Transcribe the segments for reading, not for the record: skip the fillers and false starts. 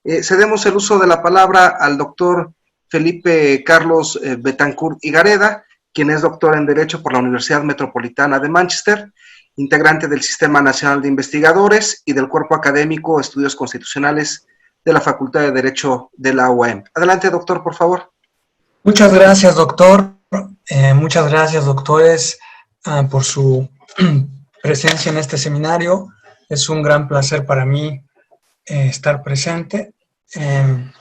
Cedemos el uso de la palabra al doctor Felipe Carlos Betancourt Higareda, quien es doctor en Derecho por la Universidad Metropolitana de Manchester, integrante del Sistema Nacional de Investigadores y del Cuerpo Académico Estudios Constitucionales de la Facultad de Derecho de la UAM. Adelante, doctor, por favor. Muchas gracias, doctor. Muchas gracias, doctores, por su presencia en este seminario. Es un gran placer para mí estar presente,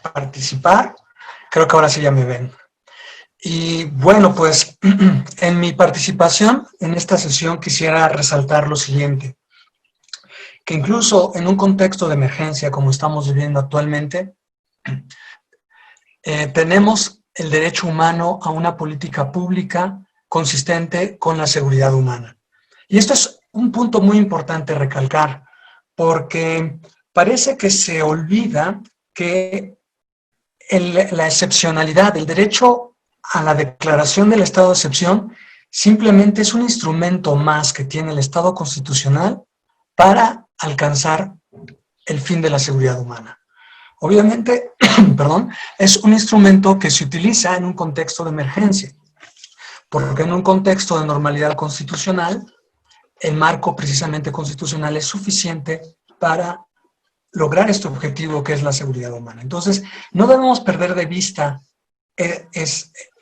participar. Creo que ahora sí ya me ven. Y bueno, pues en mi participación en esta sesión quisiera resaltar lo siguiente, que incluso en un contexto de emergencia como estamos viviendo actualmente, tenemos el derecho humano a una política pública consistente con la seguridad humana. Y esto es un punto muy importante recalcar, porque parece que se olvida que la excepcionalidad, el derecho a la declaración del estado de excepción, simplemente es un instrumento más que tiene el Estado constitucional para alcanzar el fin de la seguridad humana. Obviamente, perdón, es un instrumento que se utiliza en un contexto de emergencia, porque en un contexto de normalidad constitucional, el marco precisamente constitucional es suficiente para lograr este objetivo que es la seguridad humana. Entonces, no debemos perder de vista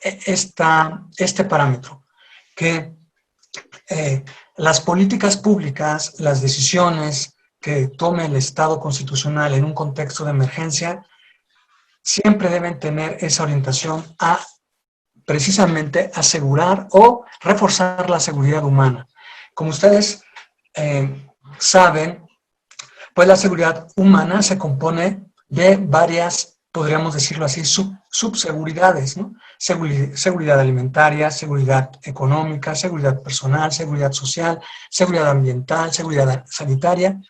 este parámetro, que las políticas públicas, las decisiones que tome el Estado constitucional en un contexto de emergencia, siempre deben tener esa orientación a precisamente asegurar o reforzar la seguridad humana. Como ustedes saben, pues la seguridad humana se compone de varias, podríamos decirlo así, subseguridades, ¿no? Seguridad alimentaria, seguridad económica, seguridad personal, seguridad social, seguridad ambiental, seguridad sanitaria.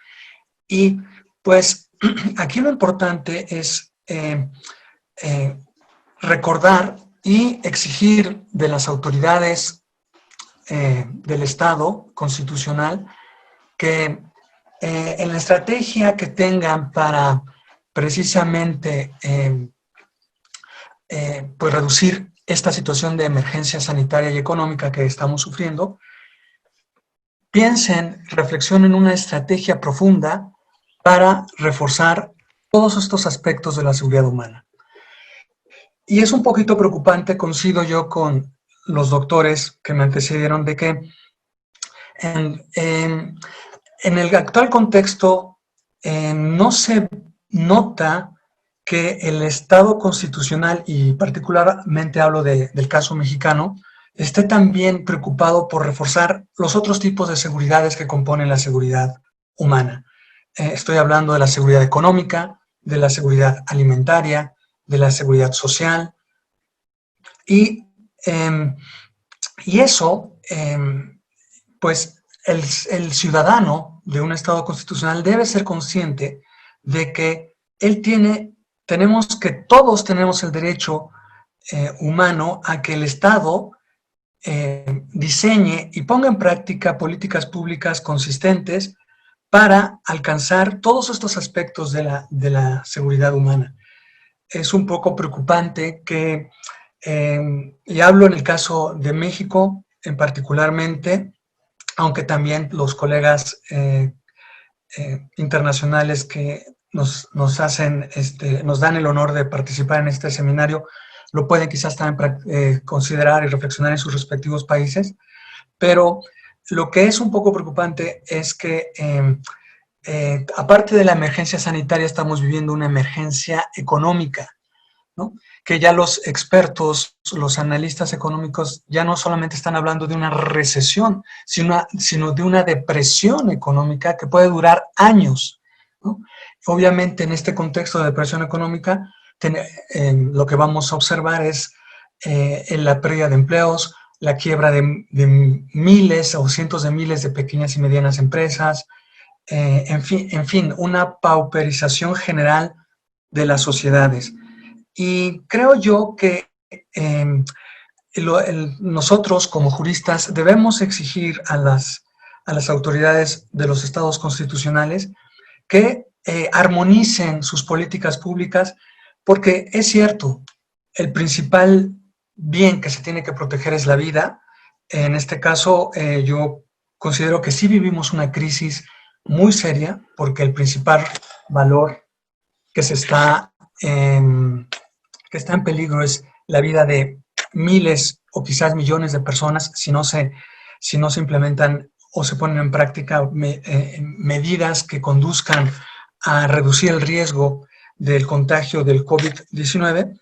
Y pues aquí lo importante es recordar y exigir de las autoridades del Estado constitucional que en la estrategia que tengan para precisamente pues reducir esta situación de emergencia sanitaria y económica que estamos sufriendo, piensen, reflexionen una estrategia profunda para reforzar todos estos aspectos de la seguridad humana. Y es un poquito preocupante, coincido yo con los doctores que me antecedieron, de que en el actual contexto no se nota que el Estado constitucional, y particularmente hablo del caso mexicano, esté también preocupado por reforzar los otros tipos de seguridades que componen la seguridad humana. Estoy hablando de la seguridad económica, de la seguridad alimentaria, de la seguridad social, y eso, pues el ciudadano de un Estado constitucional debe ser consciente de que todos tenemos el derecho humano a que el Estado diseñe y ponga en práctica políticas públicas consistentes para alcanzar todos estos aspectos de la seguridad humana. Es un poco preocupante que, y hablo en el caso de México en particularmente, aunque también los colegas internacionales que nos dan el honor de participar en este seminario lo pueden quizás también considerar y reflexionar en sus respectivos países, pero lo que es un poco preocupante es que aparte de la emergencia sanitaria estamos viviendo una emergencia económica, ¿no? Que ya los expertos, los analistas económicos ya no solamente están hablando de una recesión, sino de una depresión económica que puede durar años, ¿no? Obviamente en este contexto de depresión económica lo que vamos a observar es la pérdida de empleos, la quiebra de miles o cientos de miles de pequeñas y medianas empresas, en fin, una pauperización general de las sociedades. Y creo yo que nosotros como juristas debemos exigir a las autoridades de los estados constitucionales que armonicen sus políticas públicas, porque es cierto, el principal bien que se tiene que proteger es la vida. En este caso, yo considero que sí vivimos una crisis muy seria, porque el principal valor que que está en peligro es la vida de miles o quizás millones de personas si no se implementan o se ponen en práctica medidas que conduzcan a reducir el riesgo del contagio del COVID-19,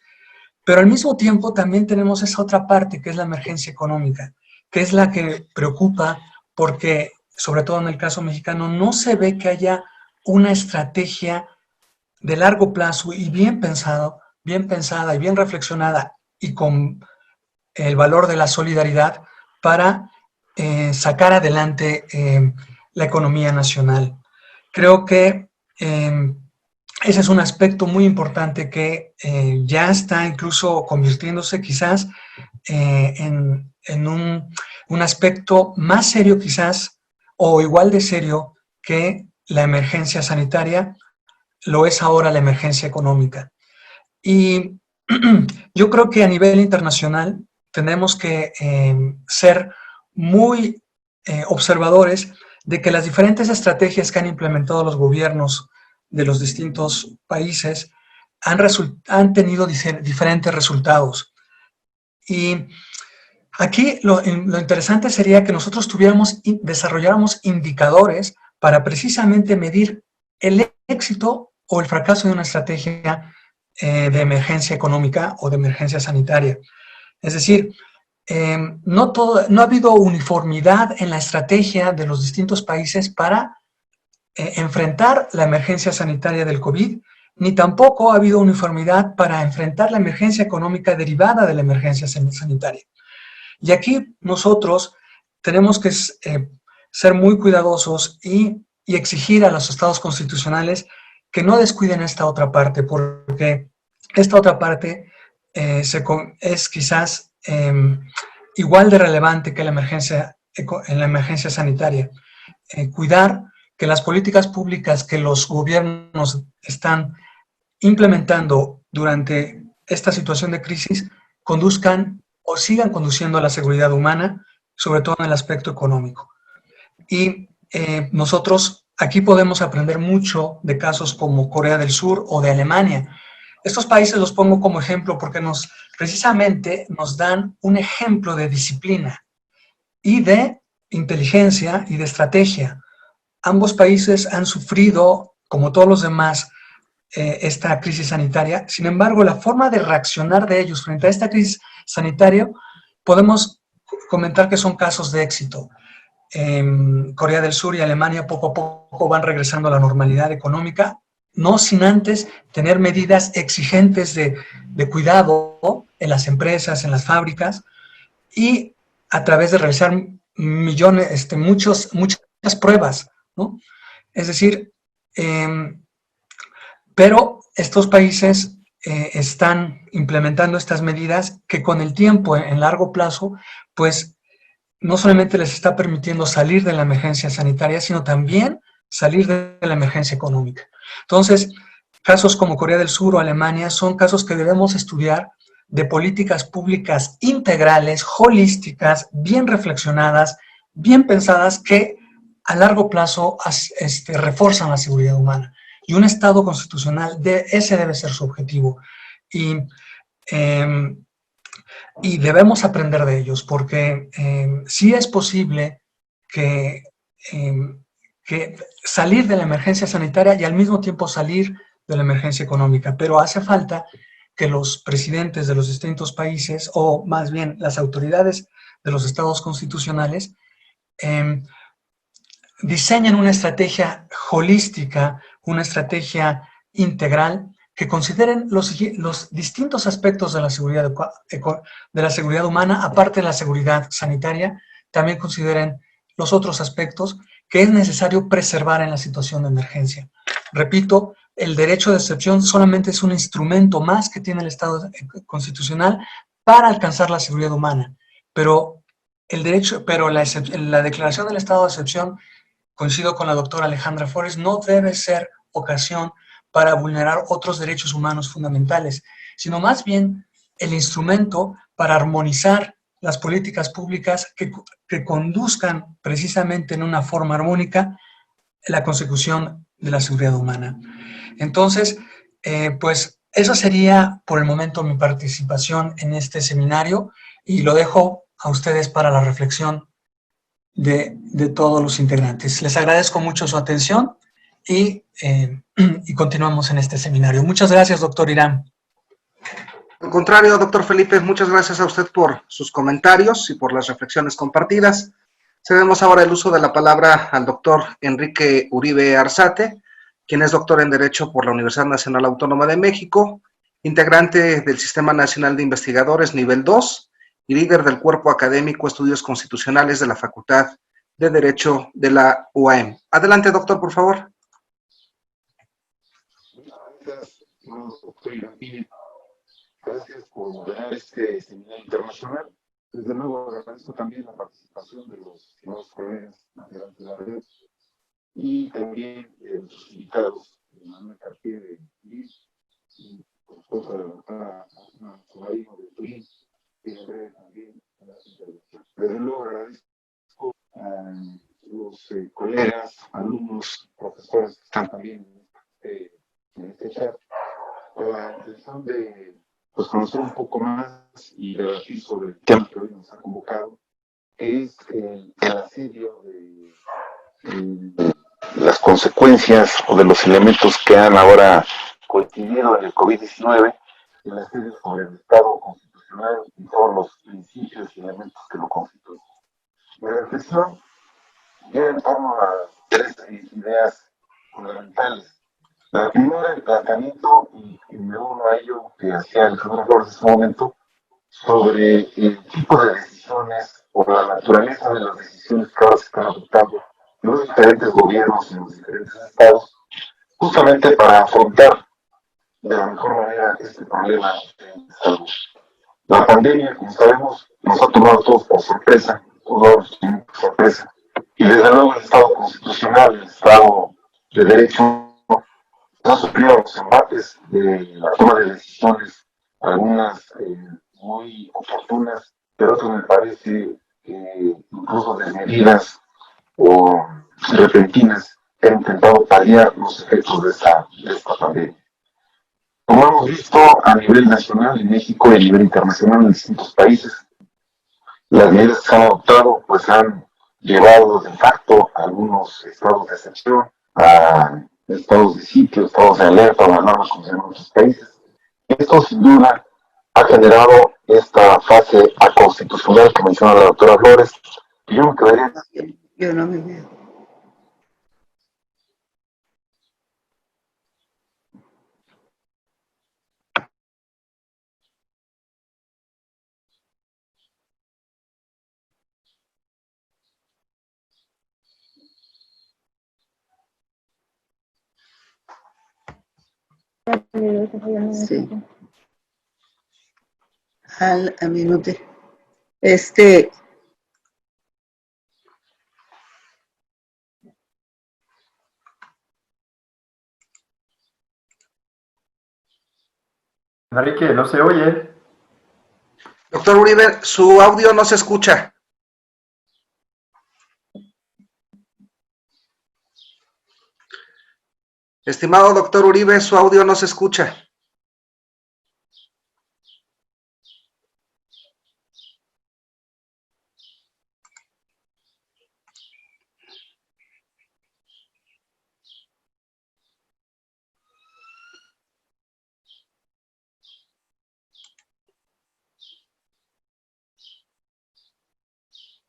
pero al mismo tiempo también tenemos esa otra parte que es la emergencia económica, que es la que preocupa porque, sobre todo en el caso mexicano, no se ve que haya una estrategia de largo plazo y bien pensada y bien reflexionada y con el valor de la solidaridad para sacar adelante la economía nacional. Creo que ese es un aspecto muy importante que ya está incluso convirtiéndose quizás en un aspecto más serio quizás o igual de serio que la emergencia sanitaria lo es ahora la emergencia económica. Y yo creo que a nivel internacional tenemos que ser muy observadores de que las diferentes estrategias que han implementado los gobiernos de los distintos países han tenido diferentes resultados. Y aquí lo interesante sería que nosotros desarrolláramos indicadores para precisamente medir el éxito o el fracaso de una estrategia de emergencia económica o de emergencia sanitaria. Es decir, no ha habido uniformidad en la estrategia de los distintos países para enfrentar la emergencia sanitaria del COVID, ni tampoco ha habido uniformidad para enfrentar la emergencia económica derivada de la emergencia sanitaria. Y aquí nosotros tenemos que ser muy cuidadosos y exigir a los estados constitucionales que no descuiden esta otra parte, porque esta otra parte es quizás igual de relevante que en la emergencia sanitaria. Cuidar que las políticas públicas que los gobiernos están implementando durante esta situación de crisis conduzcan o sigan conduciendo a la seguridad humana, sobre todo en el aspecto económico. Y nosotros aquí podemos aprender mucho de casos como Corea del Sur o de Alemania. Estos países los pongo como ejemplo porque precisamente nos dan un ejemplo de disciplina y de inteligencia y de estrategia. Ambos países han sufrido, como todos los demás, esta crisis sanitaria. Sin embargo, la forma de reaccionar de ellos frente a esta crisis sanitaria, podemos comentar que son casos de éxito. Corea del Sur y Alemania poco a poco van regresando a la normalidad económica, no sin antes tener medidas exigentes de cuidado en las empresas, en las fábricas, y a través de realizar muchas pruebas, ¿no? Es decir, pero estos países están implementando estas medidas que con el tiempo, en largo plazo, pues no solamente les está permitiendo salir de la emergencia sanitaria, sino también salir de la emergencia económica. Entonces, casos como Corea del Sur o Alemania son casos que debemos estudiar de políticas públicas integrales, holísticas, bien reflexionadas, bien pensadas, que a largo plazo refuerzan la seguridad humana. Y un Estado constitucional, ese debe ser su objetivo. Y debemos aprender de ellos, porque sí es posible que salir de la emergencia sanitaria y al mismo tiempo salir de la emergencia económica, pero hace falta que los presidentes de los distintos países, o más bien las autoridades de los estados constitucionales, diseñen una estrategia holística, una estrategia integral, que consideren los distintos aspectos de la seguridad humana, aparte de la seguridad sanitaria, también consideren los otros aspectos que es necesario preservar en la situación de emergencia. Repito, el derecho de excepción solamente es un instrumento más que tiene el Estado constitucional para alcanzar la seguridad humana, pero la declaración del estado de excepción, coincido con la doctora Alejandra Flores, no debe ser ocasión para vulnerar otros derechos humanos fundamentales, sino más bien el instrumento para armonizar las políticas públicas que conduzcan precisamente en una forma armónica la consecución de la seguridad humana. Entonces, pues esa sería por el momento mi participación en este seminario y lo dejo a ustedes para la reflexión de todos los integrantes. Les agradezco mucho su atención y continuamos en este seminario. Muchas gracias, doctor Irán. Al contrario, doctor Felipe, muchas gracias a usted por sus comentarios y por las reflexiones compartidas. Cedemos ahora el uso de la palabra al doctor Enrique Uribe Arzate, quien es doctor en Derecho por la Universidad Nacional Autónoma de México, integrante del Sistema Nacional de Investigadores Nivel 2 y líder del Cuerpo Académico Estudios Constitucionales de la Facultad de Derecho de la UAM. Adelante, doctor, por favor. Gracias, doctor Irán. Gracias por moderar este seminario internacional. Desde luego agradezco también la participación de los estimados colegas integrantes de la red y también los invitados, Manuel Cartier de Lille y por supuesto la doctora Solarino de Turín, y en breve también a la intervención. Desde luego agradezco a los colegas, alumnos, profesores que están también en este chat, con la intención de conocer un poco más y debatir sobre el tema que hoy nos ha convocado, que es el asedio de las consecuencias o de los elementos que han ahora coincidido en el COVID-19, el asedio sobre el Estado constitucional y todos los principios y elementos que lo constituyen. Mi reflexión gira en torno a tres ideas fundamentales. La primera, el planteamiento, y me uno a ello que hacía Alejandro Flores en su momento, sobre el tipo de decisiones o la naturaleza de las decisiones que ahora se están adoptando en los diferentes gobiernos, en los diferentes estados, justamente para afrontar de la mejor manera este problema de salud. La pandemia, como sabemos, nos ha tomado a todos por sorpresa, y desde luego el Estado constitucional, el Estado de Derecho, ha sufrido los embates de la toma de decisiones, algunas muy oportunas, pero otras me parece incluso desmedidas o repentinas que han intentado paliar los efectos de esta pandemia. Como hemos visto a nivel nacional en México y a nivel internacional en distintos países, las medidas que se han adoptado pues han llevado de facto a algunos estados de excepción, a estados de sitio, estados de alerta, o alarma como se llama en otros países. Esto sin duda ha generado esta fase aconstitucional que menciona la doctora Flores, y yo me quedaría... Yo no me veo. Sí. Al minuto. Enrique, no se oye. Doctor Uribe, su audio no se escucha. Estimado doctor Uribe, su audio no se escucha.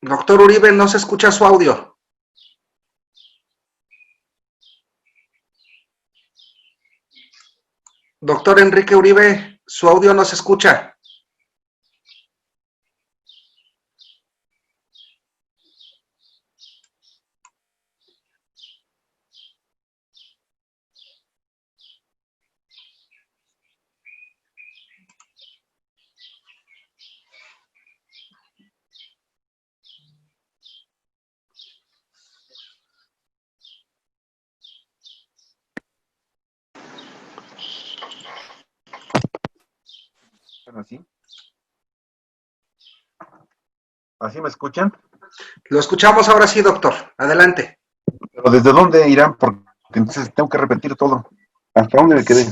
Doctor Uribe, no se escucha su audio. Doctor Enrique Uribe, su audio no se escucha. escuchan así? ¿Así me escuchan? Lo escuchamos ahora sí, doctor. Adelante. ¿Pero desde dónde irán? Porque entonces tengo que repetir todo. ¿Hasta dónde me quedé?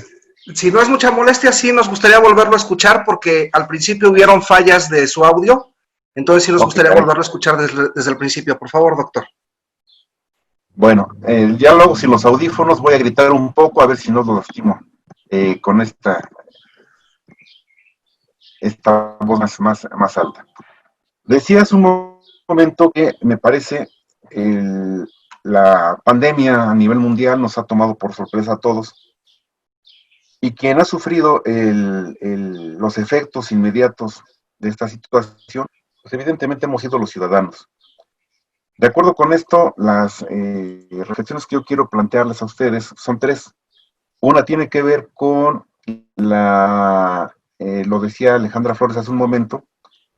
Si no es mucha molestia, sí nos gustaría volverlo a escuchar porque al principio hubieron fallas de su audio. Entonces sí nos gustaría volverlo a escuchar desde el principio. Por favor, doctor. Bueno, ya luego sin los audífonos voy a gritar un poco a ver si no lo lastimo con esta voz más alta. Decía hace un momento que me parece la pandemia a nivel mundial nos ha tomado por sorpresa a todos y quien ha sufrido los efectos inmediatos de esta situación, pues evidentemente hemos sido los ciudadanos. De acuerdo con esto, las reflexiones que yo quiero plantearles a ustedes son tres. Una tiene que ver con lo decía Alejandra Flores hace un momento,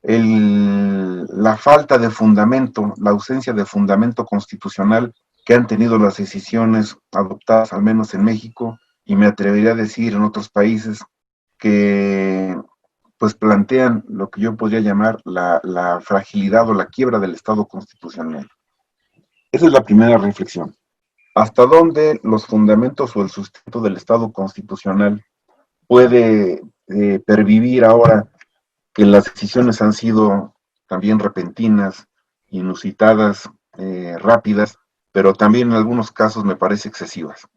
la falta de fundamento, la ausencia de fundamento constitucional que han tenido las decisiones adoptadas, al menos en México, y me atrevería a decir en otros países, que pues plantean lo que yo podría llamar la fragilidad o la quiebra del Estado constitucional. Esa es la primera reflexión. ¿Hasta dónde los fundamentos o el sustento del Estado constitucional puede pervivir ahora que las decisiones han sido también repentinas, inusitadas, rápidas, pero también en algunos casos me parece excesivas?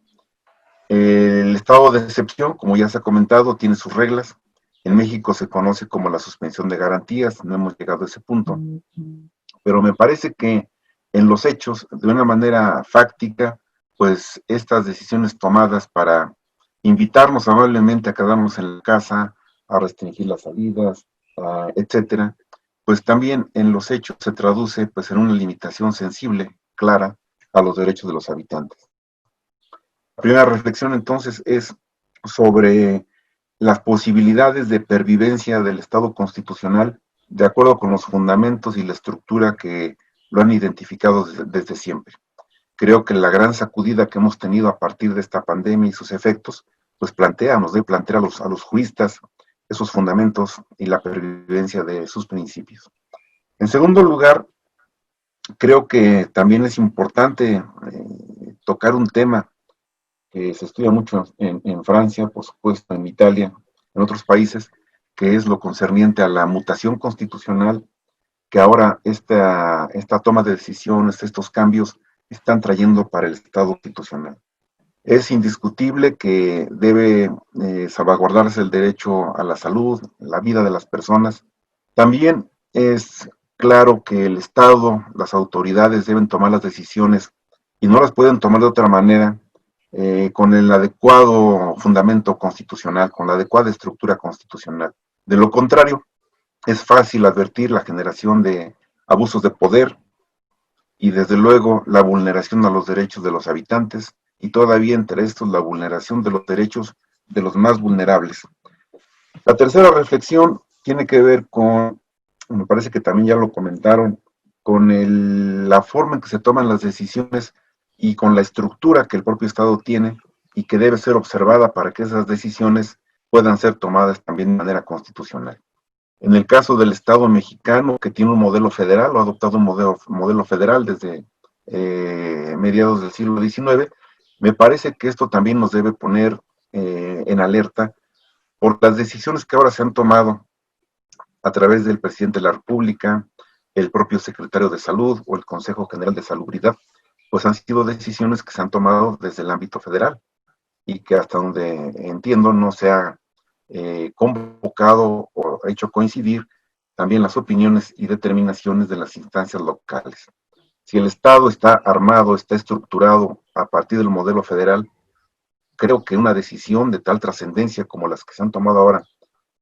El estado de excepción, como ya se ha comentado, tiene sus reglas. En México se conoce como la suspensión de garantías, no hemos llegado a ese punto, pero me parece que en los hechos, de una manera fáctica, pues estas decisiones tomadas para invitarnos amablemente a quedarnos en la casa, a restringir las salidas, etcétera, pues también en los hechos se traduce pues en una limitación sensible, clara, a los derechos de los habitantes. La primera reflexión entonces es sobre las posibilidades de pervivencia del Estado constitucional de acuerdo con los fundamentos y la estructura que lo han identificado desde siempre. Creo que la gran sacudida que hemos tenido a partir de esta pandemia y sus efectos, pues nos debe plantear a los juristas esos fundamentos y la pervivencia de sus principios. En segundo lugar, creo que también es importante tocar un tema que se estudia mucho en Francia, por supuesto, en Italia, en otros países, que es lo concerniente a la mutación constitucional, que ahora esta toma de decisiones, estos cambios, están trayendo para el Estado constitucional. Es indiscutible que debe salvaguardarse el derecho a la salud, la vida de las personas. También es claro que el Estado, las autoridades deben tomar las decisiones y no las pueden tomar de otra manera con el adecuado fundamento constitucional, con la adecuada estructura constitucional. De lo contrario, es fácil advertir la generación de abusos de poder y desde luego la vulneración a los derechos de los habitantes y todavía entre estos la vulneración de los derechos de los más vulnerables. La tercera reflexión tiene que ver con, me parece que también ya lo comentaron, con la forma en que se toman las decisiones y con la estructura que el propio Estado tiene y que debe ser observada para que esas decisiones puedan ser tomadas también de manera constitucional. En el caso del Estado mexicano, que tiene un modelo federal, o ha adoptado un modelo federal desde mediados del siglo XIX, me parece que esto también nos debe poner en alerta por las decisiones que ahora se han tomado a través del presidente de la República, el propio secretario de Salud o el Consejo General de Salubridad, pues han sido decisiones que se han tomado desde el ámbito federal y que hasta donde entiendo no se ha convocado o hecho coincidir también las opiniones y determinaciones de las instancias locales. Si el Estado está armado, está estructurado a partir del modelo federal, creo que una decisión de tal trascendencia como las que se han tomado ahora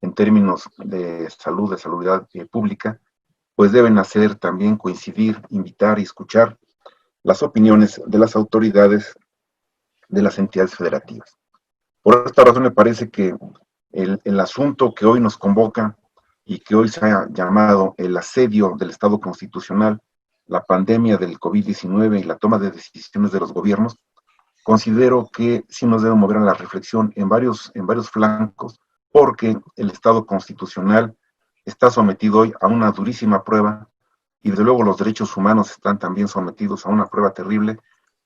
en términos de salud, de salubridad pública, pues deben hacer también coincidir, invitar y escuchar las opiniones de las autoridades de las entidades federativas. Por esta razón me parece que el asunto que hoy nos convoca y que hoy se ha llamado el asedio del Estado constitucional, la pandemia del COVID-19 y la toma de decisiones de los gobiernos, considero que sí nos debe mover a la reflexión en varios flancos, porque el Estado constitucional está sometido hoy a una durísima prueba y desde luego los derechos humanos están también sometidos a una prueba terrible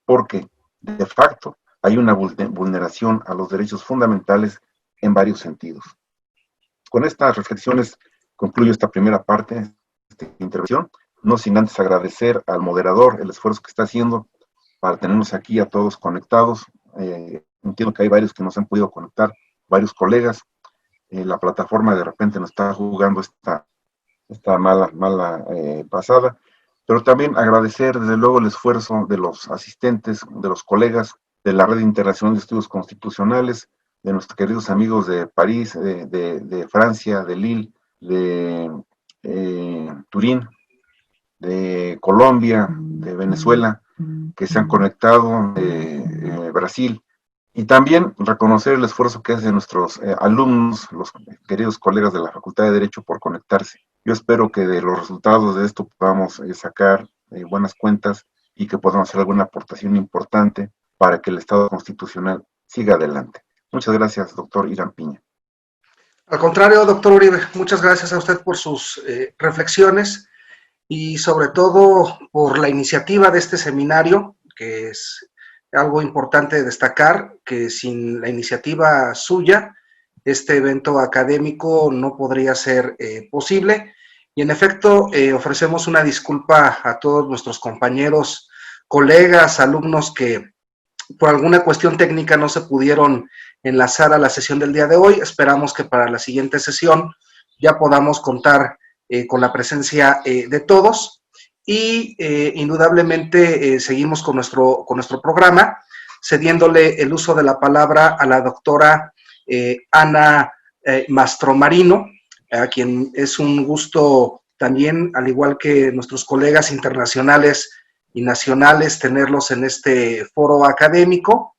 porque de facto hay una vulneración a los derechos fundamentales en varios sentidos. Con estas reflexiones concluyo esta primera parte de esta intervención, no sin antes agradecer al moderador el esfuerzo que está haciendo para tenernos aquí a todos conectados. Entiendo que hay varios que nos han podido conectar, varios colegas. La plataforma de repente nos está jugando esta mala pasada, pero también agradecer desde luego el esfuerzo de los asistentes, de los colegas de la Red Internacional de Estudios Constitucionales, de nuestros queridos amigos de París, de Francia, de Lille, de Turín, de Colombia, de Venezuela, que se han conectado, de Brasil, y también reconocer el esfuerzo que hacen nuestros alumnos, los queridos colegas de la Facultad de Derecho por conectarse. Yo espero que de los resultados de esto podamos sacar buenas cuentas y que podamos hacer alguna aportación importante para que el Estado constitucional siga adelante. Muchas gracias, doctor Irán Piña. Al contrario, doctor Uribe, muchas gracias a usted por sus reflexiones y sobre todo por la iniciativa de este seminario, que es algo importante destacar, que sin la iniciativa suya, este evento académico no podría ser posible. Y en efecto, ofrecemos una disculpa a todos nuestros compañeros, colegas, alumnos que por alguna cuestión técnica no se pudieron enlazar a la sesión del día de hoy. Esperamos que para la siguiente sesión ya podamos contar con la presencia de todos y indudablemente seguimos con nuestro programa, cediéndole el uso de la palabra a la doctora Ana Mastromarino, a quien es un gusto también, al igual que nuestros colegas internacionales y nacionales, tenerlos en este foro académico.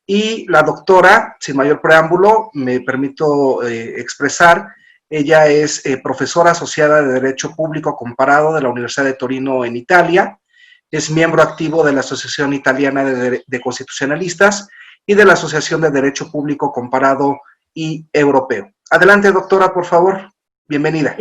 Y la doctora, sin mayor preámbulo, me permito expresar, ella es profesora asociada de Derecho Público Comparado de la Universidad de Torino en Italia, es miembro activo de la Asociación Italiana de Constitucionalistas y de la Asociación de Derecho Público Comparado y Europeo. Adelante, doctora, por favor. Bienvenida.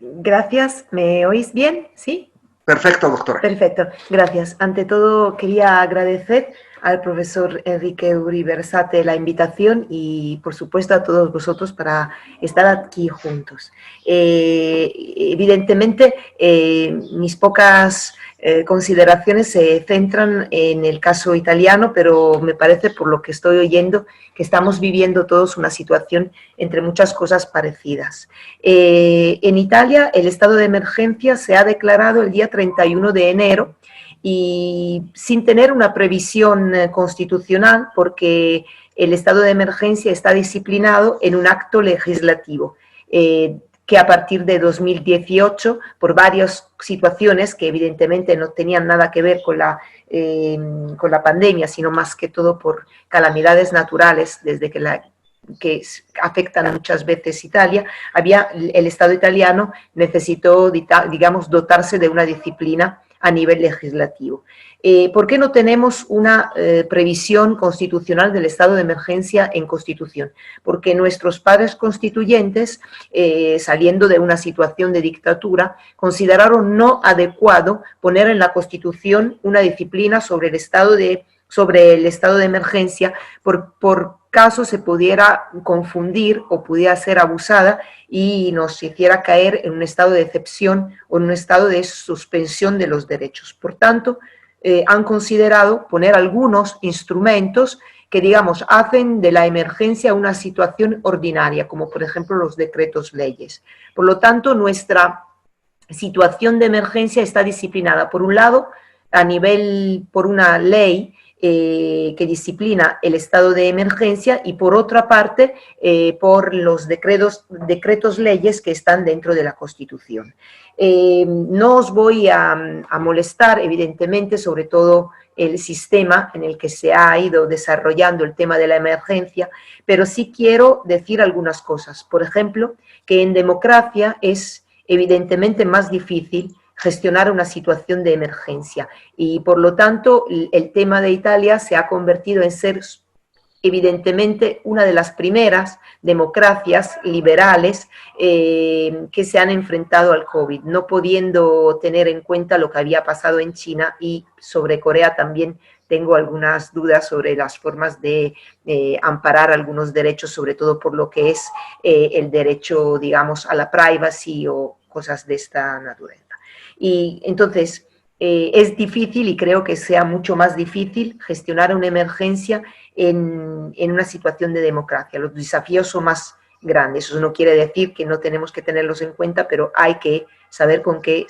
Gracias. ¿Me oís bien? ¿Sí? Perfecto, doctora. Perfecto, gracias. Ante todo, quería agradecer al profesor Enrique Uribe Versate la invitación y, por supuesto, a todos vosotros para estar aquí juntos. Evidentemente, mis pocas consideraciones se centran en el caso italiano, pero me parece, por lo que estoy oyendo, que estamos viviendo todos una situación entre muchas cosas parecidas. En Italia, el estado de emergencia se ha declarado el día 31 de enero y sin tener una previsión constitucional, porque el estado de emergencia está disciplinado en un acto legislativo que a partir de 2018, por varias situaciones que evidentemente no tenían nada que ver con la pandemia, sino más que todo por calamidades naturales, desde que afectan muchas veces Italia, el Estado italiano necesitó, digamos, dotarse de una disciplina a nivel legislativo. ¿Por qué no tenemos una previsión constitucional del estado de emergencia en Constitución? Porque nuestros padres constituyentes, saliendo de una situación de dictadura, consideraron no adecuado poner en la Constitución una disciplina sobre el estado de emergencia por caso se pudiera confundir o pudiera ser abusada y nos hiciera caer en un estado de excepción o en un estado de suspensión de los derechos. Por tanto, han considerado poner algunos instrumentos que, digamos, hacen de la emergencia una situación ordinaria, como por ejemplo los decretos leyes. Por lo tanto, nuestra situación de emergencia está disciplinada, por un lado, por una ley que disciplina el estado de emergencia y por otra parte por los decretos leyes que están dentro de la Constitución. No os voy a molestar, evidentemente, sobre todo el sistema en el que se ha ido desarrollando el tema de la emergencia, pero sí quiero decir algunas cosas. Por ejemplo, que en democracia es evidentemente más difícil gestionar una situación de emergencia y por lo tanto el tema de Italia se ha convertido en ser evidentemente una de las primeras democracias liberales que se han enfrentado al COVID, no pudiendo tener en cuenta lo que había pasado en China, y sobre Corea también tengo algunas dudas sobre las formas de amparar algunos derechos, sobre todo por lo que es el derecho, digamos, a la privacy o cosas de esta naturaleza. Y entonces es difícil, y creo que sea mucho más difícil, gestionar una emergencia en una situación de democracia. Los desafíos son más grandes. Eso no quiere decir que no tenemos que tenerlos en cuenta, pero hay que saber con qué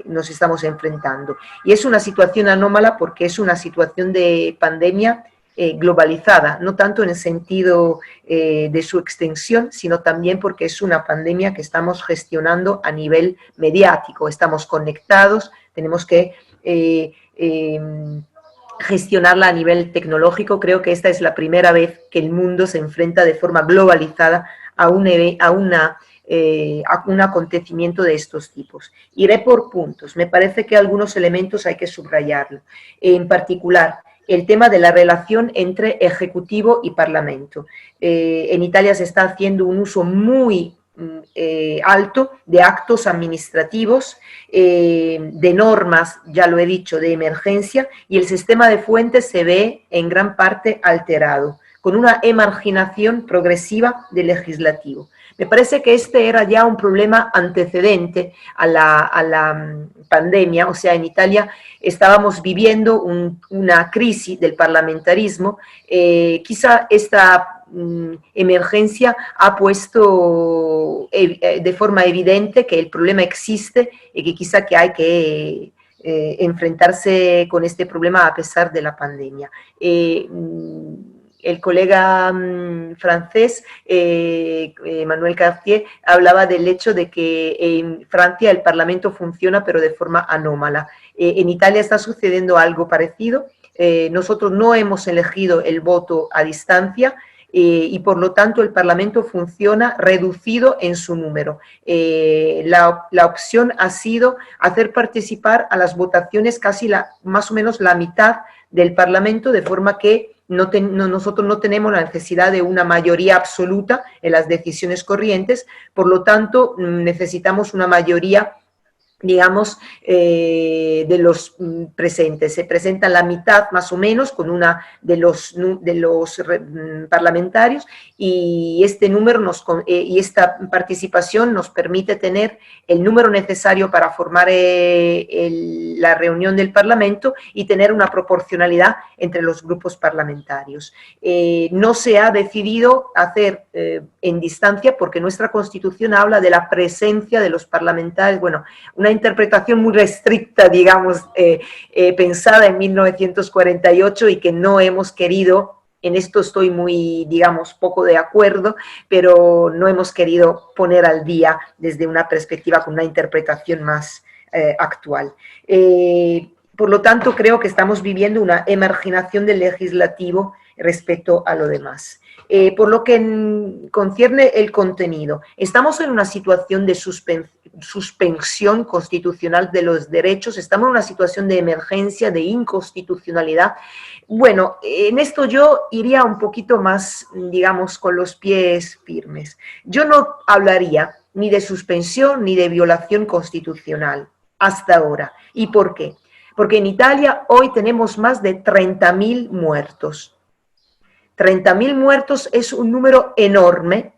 nos estamos enfrentando. Y es una situación anómala porque es una situación de pandemia globalizada, no tanto en el sentido de su extensión, sino también porque es una pandemia que estamos gestionando a nivel mediático. Estamos conectados, tenemos que gestionarla a nivel tecnológico. Creo que esta es la primera vez que el mundo se enfrenta de forma globalizada a un acontecimiento de estos tipos. Iré por puntos. Me parece que algunos elementos hay que subrayarlo. En particular, el tema de la relación entre Ejecutivo y Parlamento. En Italia se está haciendo un uso muy alto de actos administrativos, de normas, ya lo he dicho, de emergencia, y el sistema de fuentes se ve en gran parte alterado, con una emarginación progresiva del legislativo. Me parece que este era ya un problema antecedente a la pandemia. O sea, en Italia estábamos viviendo una crisis del parlamentarismo. Quizá esta emergencia ha puesto de forma evidente que el problema existe y que quizá que hay que enfrentarse con este problema a pesar de la pandemia. El colega francés, Emmanuel Cartier, hablaba del hecho de que en Francia el Parlamento funciona pero de forma anómala. En Italia está sucediendo algo parecido. Nosotros no hemos elegido el voto a distancia, y por lo tanto el Parlamento funciona reducido en su número. La opción ha sido hacer participar a las votaciones casi más o menos la mitad del Parlamento, de forma que nosotros no tenemos la necesidad de una mayoría absoluta en las decisiones corrientes. Por lo tanto, necesitamos una mayoría, digamos, de los presentes. Se presenta la mitad más o menos con una de los parlamentarios, y este número y esta participación nos permite tener el número necesario para formar la reunión del Parlamento y tener una proporcionalidad entre los grupos parlamentarios. No se ha decidido hacer en distancia porque nuestra Constitución habla de la presencia de los parlamentarios, bueno, una interpretación muy restricta, digamos, pensada en 1948, y que no hemos querido. En esto estoy muy, digamos, poco de acuerdo, pero no hemos querido poner al día desde una perspectiva con una interpretación más actual. Por lo tanto, creo que estamos viviendo una emarginación del legislativo respecto a lo demás. Por lo que concierne el contenido, estamos en una situación de suspensión constitucional de los derechos, estamos en una situación de emergencia, de inconstitucionalidad. Bueno, en esto yo iría un poquito más, digamos, con los pies firmes. Yo no hablaría ni de suspensión ni de violación constitucional hasta ahora. ¿Y por qué? Porque en Italia hoy tenemos más de 30.000 muertos. 30.000 muertos es un número enorme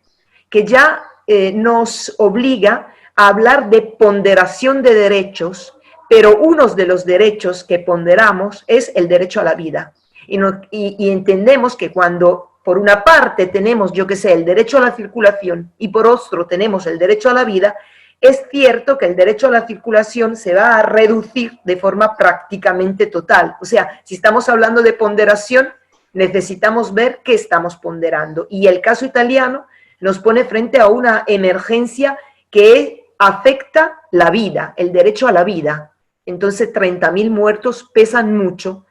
que ya nos obliga a hablar de ponderación de derechos, pero uno de los derechos que ponderamos es el derecho a la vida. Y entendemos que cuando por una parte tenemos, yo qué sé, el derecho a la circulación y por otro tenemos el derecho a la vida, es cierto que el derecho a la circulación se va a reducir de forma prácticamente total. O sea, si estamos hablando de ponderación, necesitamos ver qué estamos ponderando. Y el caso italiano nos pone frente a una emergencia que afecta la vida, el derecho a la vida. Entonces 30.000 muertos pesan mucho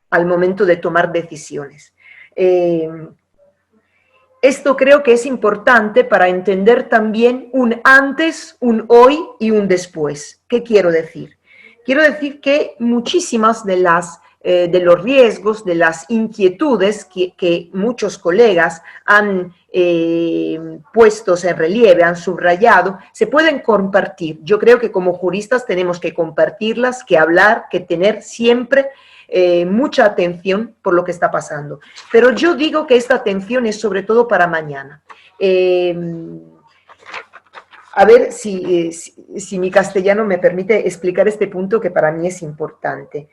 al momento de tomar decisiones. Esto creo que es importante para entender también un antes, un hoy y un después. ¿Qué quiero decir? Quiero decir que muchísimas de las de los riesgos, de las inquietudes que muchos colegas han puestos en relieve, han subrayado, se pueden compartir. Yo creo que como juristas tenemos que compartirlas, que hablar, que tener siempre mucha atención por lo que está pasando. Pero yo digo que esta atención es sobre todo para mañana. A ver si mi castellano me permite explicar este punto que para mí es importante.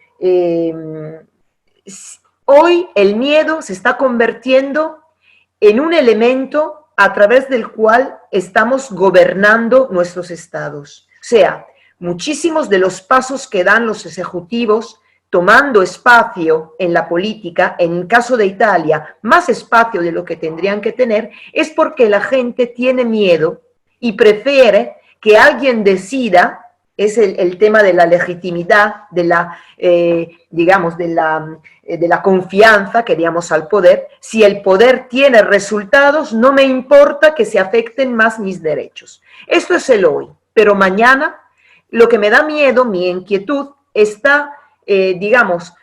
Hoy el miedo se está convirtiendo en un elemento a través del cual estamos gobernando nuestros estados. O sea, muchísimos de los pasos que dan los ejecutivos tomando espacio en la política, en el caso de Italia, más espacio de lo que tendrían que tener, es porque la gente tiene miedo y prefiere que alguien decida, es el tema de la legitimidad, de la, digamos, de la confianza que damos al poder. Si el poder tiene resultados, no me importa que se afecten más mis derechos. Esto es el hoy, pero mañana lo que me da miedo, mi inquietud, está, digamos,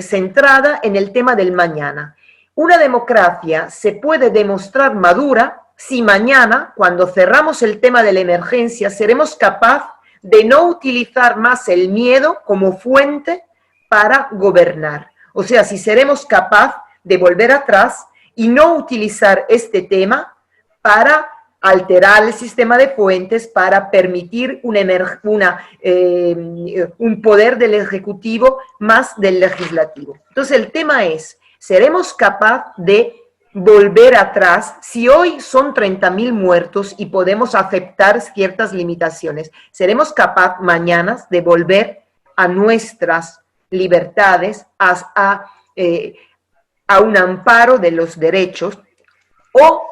centrada en el tema del mañana. Una democracia se puede demostrar madura si mañana, cuando cerramos el tema de la emergencia, seremos capaces de no utilizar más el miedo como fuente para gobernar. O sea, si seremos capaces de volver atrás y no utilizar este tema para alterar el sistema de fuentes, para permitir un poder del Ejecutivo más del Legislativo. Entonces, el tema es, ¿seremos capaces de volver atrás? Si hoy son 30.000 muertos y podemos aceptar ciertas limitaciones, ¿seremos capaces mañana de volver a nuestras libertades, a un amparo de los derechos, o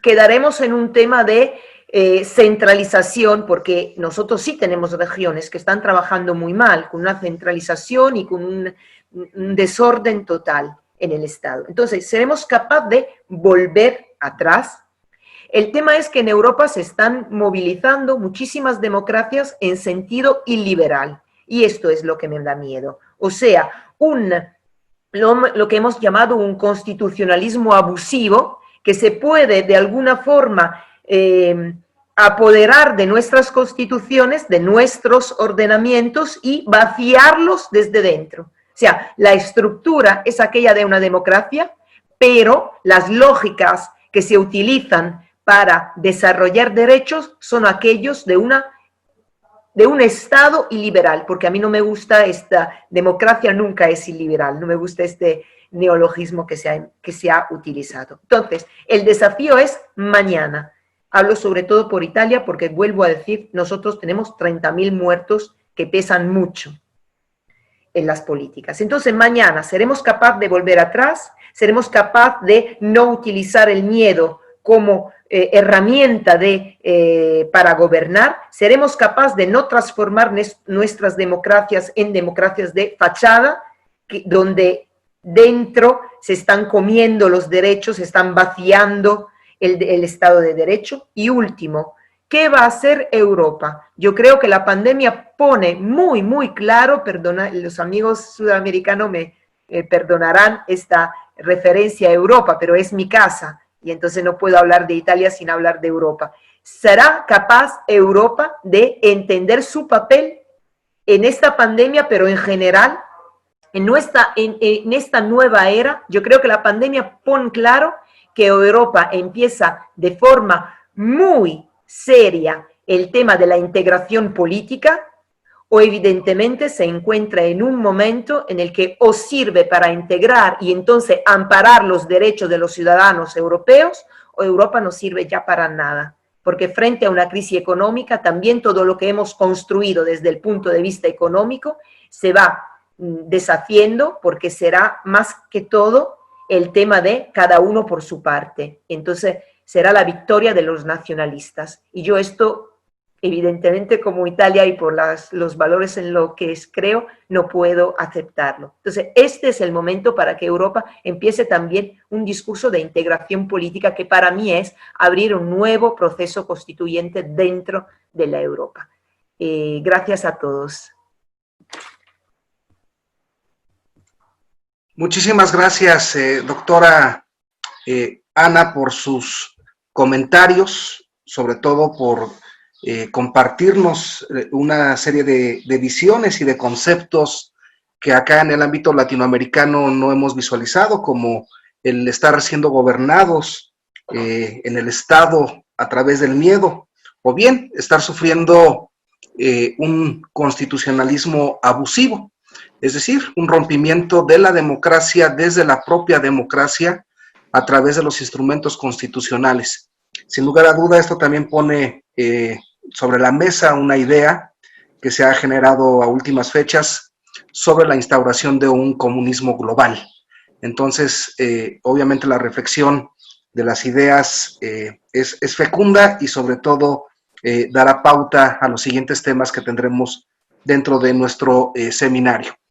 quedaremos en un tema de centralización, porque nosotros sí tenemos regiones que están trabajando muy mal, con una centralización y con un desorden total en el Estado? Entonces, ¿seremos capaces de volver atrás? El tema es que en Europa se están movilizando muchísimas democracias en sentido iliberal, y esto es lo que me da miedo. O sea, lo que hemos llamado un constitucionalismo abusivo, que se puede de alguna forma apoderar de nuestras constituciones, de nuestros ordenamientos y vaciarlos desde dentro. O sea, la estructura es aquella de una democracia, pero las lógicas que se utilizan para desarrollar derechos son aquellos de un Estado iliberal, porque a mí no me gusta esta democracia, nunca es iliberal, no me gusta este neologismo que se ha utilizado. Entonces, el desafío es mañana. Hablo sobre todo por Italia, porque vuelvo a decir, nosotros tenemos 30.000 muertos que pesan mucho en las políticas. Entonces, mañana seremos capaces de volver atrás, seremos capaces de no utilizar el miedo como herramienta para gobernar, seremos capaces de no transformar nuestras democracias en democracias de fachada, donde dentro se están comiendo los derechos, se están vaciando el Estado de Derecho. Y último, ¿qué va a hacer Europa? Yo creo que la pandemia pone muy, muy claro, los amigos sudamericanos me perdonarán esta referencia a Europa, pero es mi casa, y entonces no puedo hablar de Italia sin hablar de Europa. ¿Será capaz Europa de entender su papel en esta pandemia, pero en general, en esta nueva era? Yo creo que la pandemia pone claro que Europa empieza de forma muy seria el tema de la integración política, o evidentemente se encuentra en un momento en el que o sirve para integrar y entonces amparar los derechos de los ciudadanos europeos, o Europa no sirve ya para nada, porque frente a una crisis económica también todo lo que hemos construido desde el punto de vista económico se va deshaciendo, porque será más que todo el tema de cada uno por su parte. Entonces será la victoria de los nacionalistas, y yo esto, evidentemente, como Italia y por los valores en los que creo, no puedo aceptarlo. Entonces, este es el momento para que Europa empiece también un discurso de integración política, que para mí es abrir un nuevo proceso constituyente dentro de la Europa. Gracias a todos. Muchísimas gracias, doctora Ana, por sus comentarios, sobre todo por compartirnos una serie de visiones y de conceptos que acá en el ámbito latinoamericano no hemos visualizado, como el estar siendo gobernados en el Estado a través del miedo, o bien estar sufriendo un constitucionalismo abusivo, es decir, un rompimiento de la democracia desde la propia democracia a través de los instrumentos constitucionales. Sin lugar a duda, esto también pone sobre la mesa una idea que se ha generado a últimas fechas sobre la instauración de un comunismo global. Entonces, obviamente la reflexión de las ideas es fecunda y sobre todo dará pauta a los siguientes temas que tendremos dentro de nuestro seminario.